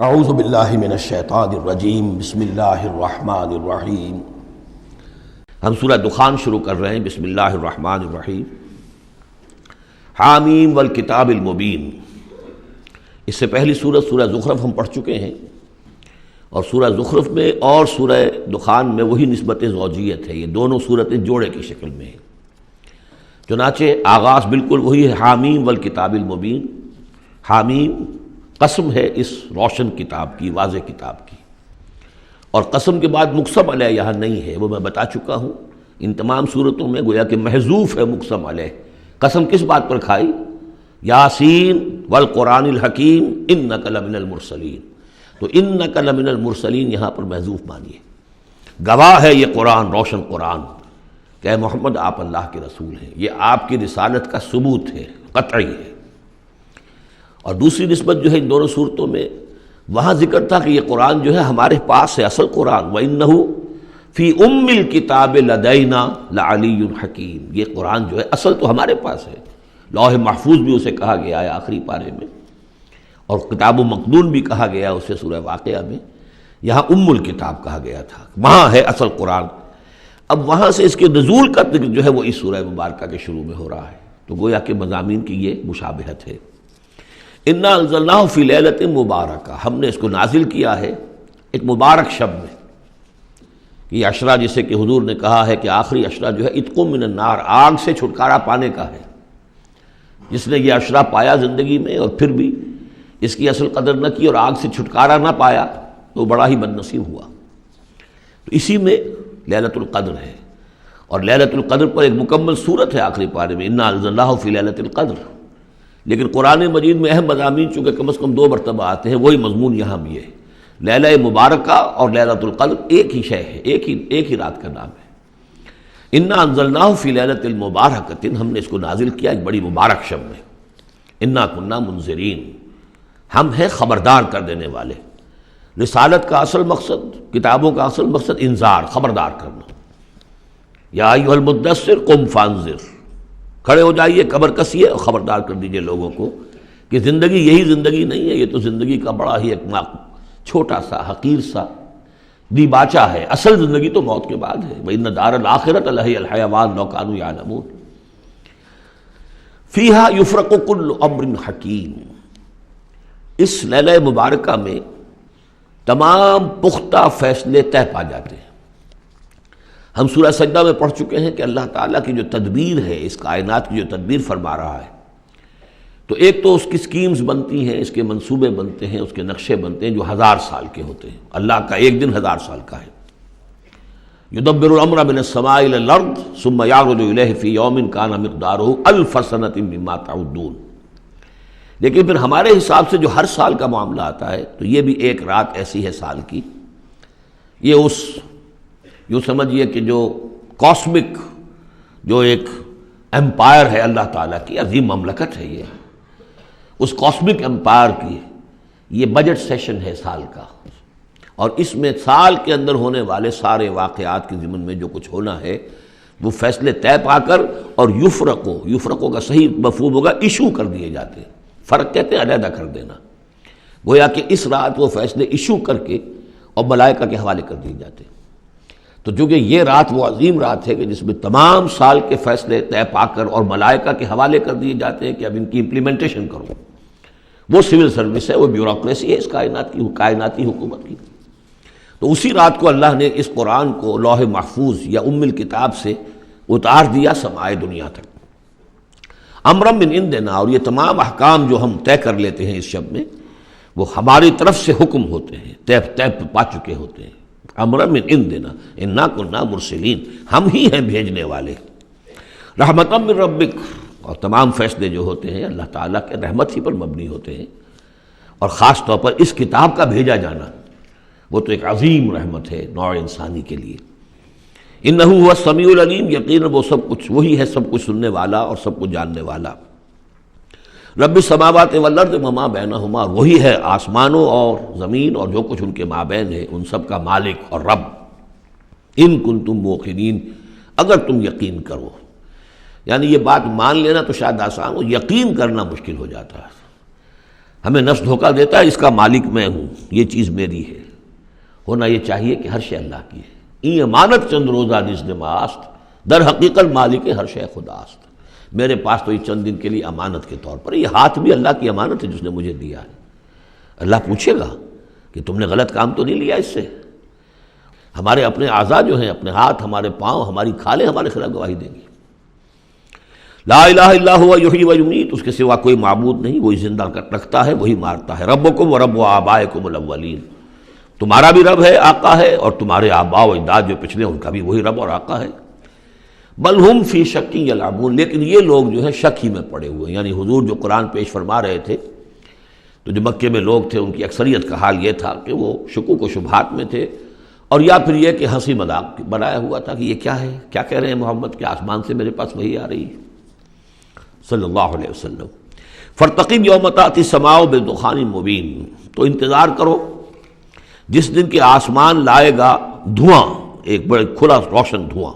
اعوذ باللہ من الشیطان الرجیم بسم اللہ الرحمن الرحیم۔ ہم سورہ دخان شروع کر رہے ہیں۔ بسم اللہ الرحمن الرحیم۔ حامیم والکتاب المبین۔ اس سے پہلی سورہ سورہ زخرف ہم پڑھ چکے ہیں، اور سورہ زخرف میں اور سورہ دخان میں وہی نسبت زوجیت ہے، یہ دونوں صورتیں جوڑے کی شکل میں ہیں۔ چنانچہ آغاز بالکل وہی ہے، حامیم والکتاب المبین۔ حامیم قسم ہے اس روشن کتاب کی، واضح کتاب کی، اور قسم کے بعد مقسم علیہ یہاں نہیں ہے، وہ میں بتا چکا ہوں۔ ان تمام صورتوں میں گویا کہ محذوف ہے مقسم علیہ۔ قسم کس بات پر کھائی؟ یاسین والقرآن الحکیم انک لمن المرسلین۔ تو انک لمن المرسلین یہاں پر محذوف مانیے، گواہ ہے یہ قرآن، روشن قرآن، کہ اے محمد آپ اللہ کے رسول ہیں، یہ آپ کی رسالت کا ثبوت ہے، قطعی ہے۔ اور دوسری نسبت جو ہے ان دونوں صورتوں میں، وہاں ذکر تھا کہ یہ قرآن جو ہے ہمارے پاس ہے، اصل قرآن، وَإِنَّهُ فِي أُمِّ الْكِتَابِ لَدَيْنَا لَعَلِيٌّ حَكِيمٌ۔ یہ قرآن جو ہے اصل تو ہمارے پاس ہے، لوح محفوظ بھی اسے کہا گیا ہے آخری پارے میں، اور کتاب و مقدون بھی کہا گیا اسے سورہ واقعہ میں، یہاں ام الکتاب کہا گیا تھا، وہاں ہے اصل قرآن۔ اب وہاں سے اس کے نزول کا ذکر جو ہے وہ اس سورہ مبارکہ کے شروع میں ہو رہا ہے، تو گویا کہ مضامین کی یہ مشابہت ہے۔ انا انزلناہ فی لیلۃ مبارکہ، ہم نے اس کو نازل کیا ہے ایک مبارک شب میں۔ یہ عشرہ جسے کہ حضور نے کہا ہے کہ آخری عشرہ جو ہے عتق من النار، آگ سے چھٹکارا پانے کا ہے۔ جس نے یہ عشرہ پایا زندگی میں اور پھر بھی اس کی اصل قدر نہ کی اور آگ سے چھٹکارا نہ پایا تو بڑا ہی بد نصیب ہوا۔ تو اسی میں لیلۃ القدر ہے، اور لیلۃ القدر پر ایک مکمل صورت ہے آخری پارے میں، انا انزلناہ فی لیلۃ القدر۔ لیکن قرآن مجید میں اہم مضامین چونکہ کم از کم 2 مرتبہ آتے ہیں، وہی مضمون یہاں بھی ہے۔ لیلہ مبارکہ اور لیلۃ القدر ایک ہی شے ہے، ایک ہی رات کا نام ہے۔ انا انزلناہ فی لیلۃ المبارکۃ، ہم نے اس کو نازل کیا ایک بڑی مبارک شب میں۔ انا کنا منذرین، ہم ہیں خبردار کر دینے والے۔ رسالت کا اصل مقصد، کتابوں کا اصل مقصد انذار، خبردار کرنا۔ یا ایھا المدثر قم فانذر، کھڑے ہو جائیے، کمر کسیے اور خبردار کر دیجئے لوگوں کو کہ زندگی یہی زندگی نہیں ہے، یہ تو زندگی کا بڑا ہی ایک چھوٹا سا حقیر سا دیباچہ ہے، اصل زندگی تو موت کے بعد ہے۔ وَإِنَّ دَارَ الْآخِرَةَ لَهِيَ الْحَيَوَانُ لَوْ كَانُوا يَعْلَمُونَ فِيهَا يُفْرَقُ كُلُّ أَمْرٍ حَكِيمٍ۔ اس لیلہ مبارکہ میں تمام پختہ فیصلے طے پا جاتے ہیں۔ ہم سورہ سجدہ میں پڑھ چکے ہیں کہ اللہ تعالیٰ کی جو تدبیر ہے، اس کائنات کی جو تدبیر فرما رہا ہے، تو ایک تو اس کی سکیمز بنتی ہیں، اس کے منصوبے بنتے ہیں، اس کے نقشے بنتے ہیں جو 1000 سال کے ہوتے ہیں۔ اللہ کا ایک دن 1000 سال کا ہے۔ یدبر الامر من السماء الى الارض ثم یعرج الیہ فی یوم کان مقدارہ 1000 سنۃ مما تعدون۔ لیکن پھر ہمارے حساب سے جو ہر سال کا معاملہ آتا ہے، تو یہ بھی ایک رات ایسی ہے سال کی۔ یہ اس یوں سمجھیے کہ جو کاسمک جو ایک امپائر ہے اللہ تعالیٰ کی، عظیم مملکت ہے یہ، اس کاسمک امپائر کی یہ بجٹ سیشن ہے سال کا، اور اس میں سال کے اندر ہونے والے سارے واقعات کے ضمن میں جو کچھ ہونا ہے وہ فیصلے طے پا کر، اور یفرقوں کا صحیح مفہوم ہوگا ایشو کر دیے جاتے ہیں۔ فرق کہتے ہیں علیحدہ کر دینا، گویا کہ اس رات وہ فیصلے ایشو کر کے اور ملائکہ کے حوالے کر دیے جاتے ہیں۔ تو چونکہ یہ رات وہ عظیم رات ہے کہ جس میں تمام سال کے فیصلے طے پا کر اور ملائکہ کے حوالے کر دیے جاتے ہیں کہ اب ان کی امپلیمنٹیشن کرو، وہ سول سروس ہے، وہ بیوروکریسی ہے اس کائناتی حکومت کی۔ تو اسی رات کو اللہ نے اس قرآن کو لوح محفوظ یا ام الکتاب سے اتار دیا سمائے دنیا تک۔ امرا من عندنا، اور یہ تمام احکام جو ہم طے کر لیتے ہیں اس شب میں، وہ ہماری طرف سے حکم ہوتے ہیں، طے پا چکے ہوتے ہیں۔ امرا من عندنا انا کنا مرسلین، ہم ہی ہیں بھیجنے والے۔ رحمتا من ربک، اور تمام فیصلے جو ہوتے ہیں اللہ تعالیٰ کے رحمت ہی پر مبنی ہوتے ہیں، اور خاص طور پر اس کتاب کا بھیجا جانا وہ تو ایک عظیم رحمت ہے نوع انسانی کے لیے۔ انہ هو السمیع العلیم، یقیناً وہ سب کچھ وہی ہے، سب کچھ سننے والا اور سب کچھ جاننے والا۔ رب السماوات والارض وما بینہما، وہی ہے آسمانوں اور زمین اور جو کچھ ان کے مابین ہے، ان سب کا مالک اور رب۔ ان کنتم موقنین، اگر تم یقین کرو، یعنی یہ بات مان لینا تو شاید آسان ہو، یقین کرنا مشکل ہو جاتا ہے۔ ہمیں نفس دھوکہ دیتا ہے اس کا مالک میں ہوں، یہ چیز میری ہے۔ ہونا یہ چاہیے کہ ہر شے اللہ کی ہے۔ این امانت چند روزہ نزد ماست، در حقیقت مالک ہر شے خداست۔ میرے پاس تو یہ چند دن کے لیے امانت کے طور پر، یہ ہاتھ بھی اللہ کی امانت ہے جس نے مجھے دیا ہے۔ اللہ پوچھے گا کہ تم نے غلط کام تو نہیں لیا اس سے۔ ہمارے اپنے اعضاء جو ہیں، اپنے ہاتھ، ہمارے پاؤں، ہماری کھالیں ہمارے خلاف گواہی دیں گی۔ لا الہ الا هو یحیی و یمیت، اس کے سوا کوئی معبود نہیں، وہی زندہ رکھتا ہے، وہی مارتا ہے۔ ربکم و رب آبائکم الاولین، تمہارا بھی رب ہے، آقا ہے، اور تمہارے آباء و اجداد جو پچھلے ان کا بھی وہی رب اور آقا ہے۔ بل ہم فی شک یلعبون، لیکن یہ لوگ جو ہے شک ہی میں پڑے ہوئے ہیں۔ یعنی حضور جو قرآن پیش فرما رہے تھے تو جو مکے میں لوگ تھے ان کی اکثریت کا حال یہ تھا کہ وہ شکوک و شبہات میں تھے، اور یا پھر یہ کہ ہنسی مذاق بنایا ہوا تھا کہ یہ کیا ہے، کیا کہہ رہے ہیں محمد کہ آسمان سے میرے پاس وحی آ رہی ہے صلی اللہ علیہ وسلم۔ فرتقب یوم تأتی السماء بدخان مبین، تو انتظار کرو جس دن کہ آسمان لائے گا دھواں، ایک بڑے کھلا روشن دھواں۔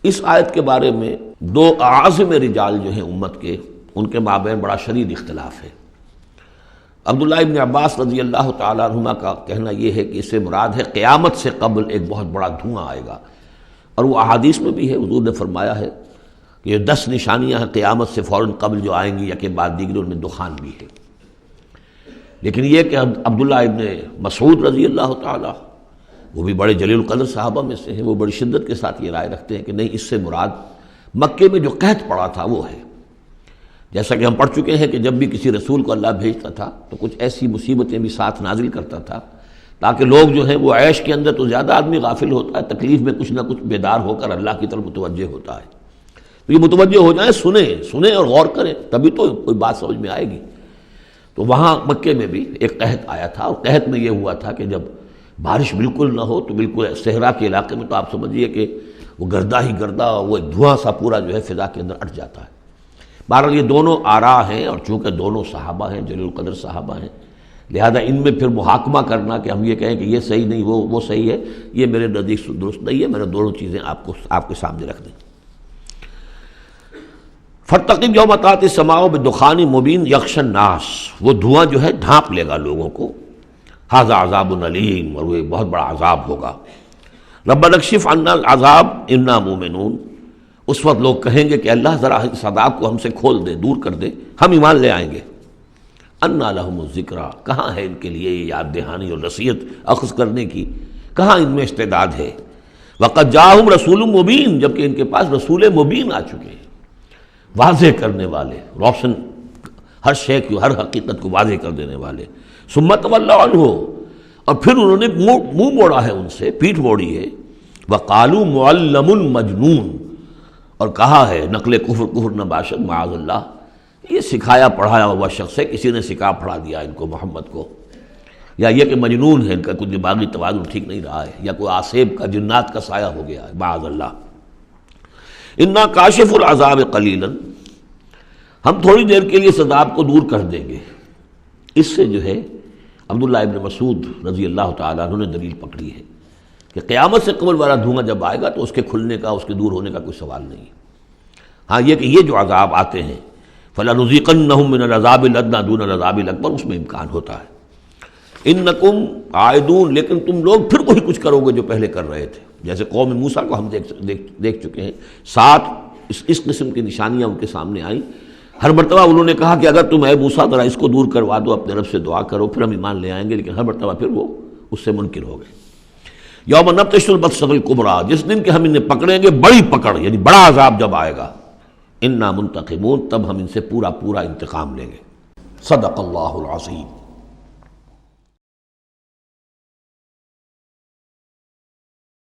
اس آیت کے بارے میں دو اعاظم رجال جو ہیں امت کے، ان کے مابین بڑا شدید اختلاف ہے۔ عبداللہ ابن عباس رضی اللہ تعالیٰ عنہما کا کہنا یہ ہے کہ اس سے مراد ہے قیامت سے قبل ایک بہت بڑا دھواں آئے گا، اور وہ احادیث میں بھی ہے، حضور نے فرمایا ہے کہ یہ 10 نشانیاں ہیں قیامت سے فوراً قبل جو آئیں گی، یکے بعد دیگر، ان میں دخان بھی ہے۔ لیکن یہ کہ عبداللہ ابن مسعود رضی اللہ تعالیٰ، وہ بھی بڑے جلیل القدر صحابہ میں سے ہیں، وہ بڑی شدت کے ساتھ یہ رائے رکھتے ہیں کہ نہیں، اس سے مراد مکے میں جو قحط پڑا تھا وہ ہے۔ جیسا کہ ہم پڑھ چکے ہیں کہ جب بھی کسی رسول کو اللہ بھیجتا تھا تو کچھ ایسی مصیبتیں بھی ساتھ نازل کرتا تھا تاکہ لوگ جو ہیں وہ عیش کے اندر تو زیادہ آدمی غافل ہوتا ہے، تکلیف میں کچھ نہ کچھ بیدار ہو کر اللہ کی طرف متوجہ ہوتا ہے۔ تو یہ متوجہ ہو جائیں، سنیں اور غور کریں، تبھی تو کوئی بات سمجھ میں آئے گی۔ تو وہاں مکے میں بھی ایک قحط آیا تھا، اور قحط میں یہ ہوا تھا کہ جب بارش بالکل نہ ہو تو بالکل صحرا کے علاقے میں تو آپ سمجھیے کہ وہ گردہ ہی گردہ، وہ ایک دھواں سا پورا جو ہے فضا کے اندر اٹھ جاتا ہے۔ بہرحال یہ دونوں آراء ہیں، اور چونکہ دونوں صحابہ ہیں، جلیل القدر صحابہ ہیں، لہذا ان میں پھر محاکمہ کرنا کہ ہم یہ کہیں کہ یہ صحیح نہیں وہ صحیح ہے، یہ میرے نزدیک درست نہیں ہے۔ میں نے دونوں چیزیں آپ کے سامنے رکھ دیں۔ فرتقب یوم تأتی السماء بدخان مبین یغشی الناس، وہ دھواں جو ہے ڈھانپ لے گا لوگوں کو۔ ھذا عذاب علیم، اور وہ ایک بہت بڑا عذاب ہوگا۔ ربنا اکشف عنا العذاب انا مومنون، اس وقت لوگ کہیں گے کہ اللہ ذرا اس عذاب کو ہم سے کھول دے، دور کر دے، ہم ایمان لے آئیں گے۔ انا لہم الذکریٰ، کہاں ہے ان کے لیے یہ یاد دہانی اور نصیحت اخذ کرنے کی، کہاں ان میں استعداد ہے۔ وقد جاءہم رسول مبین، جبکہ ان کے پاس رسول مبین آ چکے ہیں، واضح کرنے والے، روشن، ہر شے کی، ہر حقیقت کو واضح کر دینے والے۔ ثم تولوا عنہ، اور پھر انہوں نے منہ موڑا ہے ان سے، پیٹھ موڑی ہے۔ وقالوا معلم مجنون، اور کہا ہے نقل کفر نہ باشد معاذ اللہ، یہ سکھایا پڑھایا ہوا شخص ہے، کسی نے سکھا پڑھا دیا ان کو، محمد کو، یا یہ کہ مجنون ہے، ان کا کوئی دماغی توازن ٹھیک نہیں رہا ہے، یا کوئی آسیب کا، جنات کا سایہ ہو گیا ہے، معاذ اللہ۔ انا کاشف العذاب قلیلا، ہم تھوڑی دیر کے لیے اس عذاب کو دور کر دیں گے۔ اس سے جو ہے عبداللہ ابن مسعود رضی اللہ تعالیٰ عنہ نے دلیل پکڑی ہے کہ قیامت سے قبل والا دھواں جب آئے گا تو اس کے کھلنے کا، اس کے دور ہونے کا کوئی سوال نہیں۔ ہاں یہ کہ یہ جو عذاب آتے ہیں فَلَنُذِيقَنَّهُم مِّنَ الْعَذَابِ الْأَدْنَىٰ دُونَ الْعَذَابِ الْأَكْبَرِ، اس میں امکان ہوتا ہے۔ اِنَّكُمْ عَائِدُونَ، لیکن تم لوگ پھر وہی کچھ کرو گے جو پہلے کر رہے تھے، جیسے قوم موسیٰ کو ہم دیکھ چکے ہیں، 7 اس قسم کی نشانیاں ان کے سامنے آئیں۔ ہر مرتبہ انہوں نے کہا کہ اگر تم اے موسیٰ ذرا اس کو دور کروا دو، اپنے رب سے دعا کرو، پھر ہم ایمان لے آئیں گے، لیکن ہر مرتبہ پھر وہ اس سے منکر ہو گئے۔ یوم نبطش البطشۃ الکبریٰ، جس دن کہ ہم انہیں پکڑیں گے بڑی پکڑ، یعنی بڑا عذاب جب آئے گا، انا منتقمون، تب ہم ان سے پورا انتقام لیں گے۔ صدق اللہ العظیم۔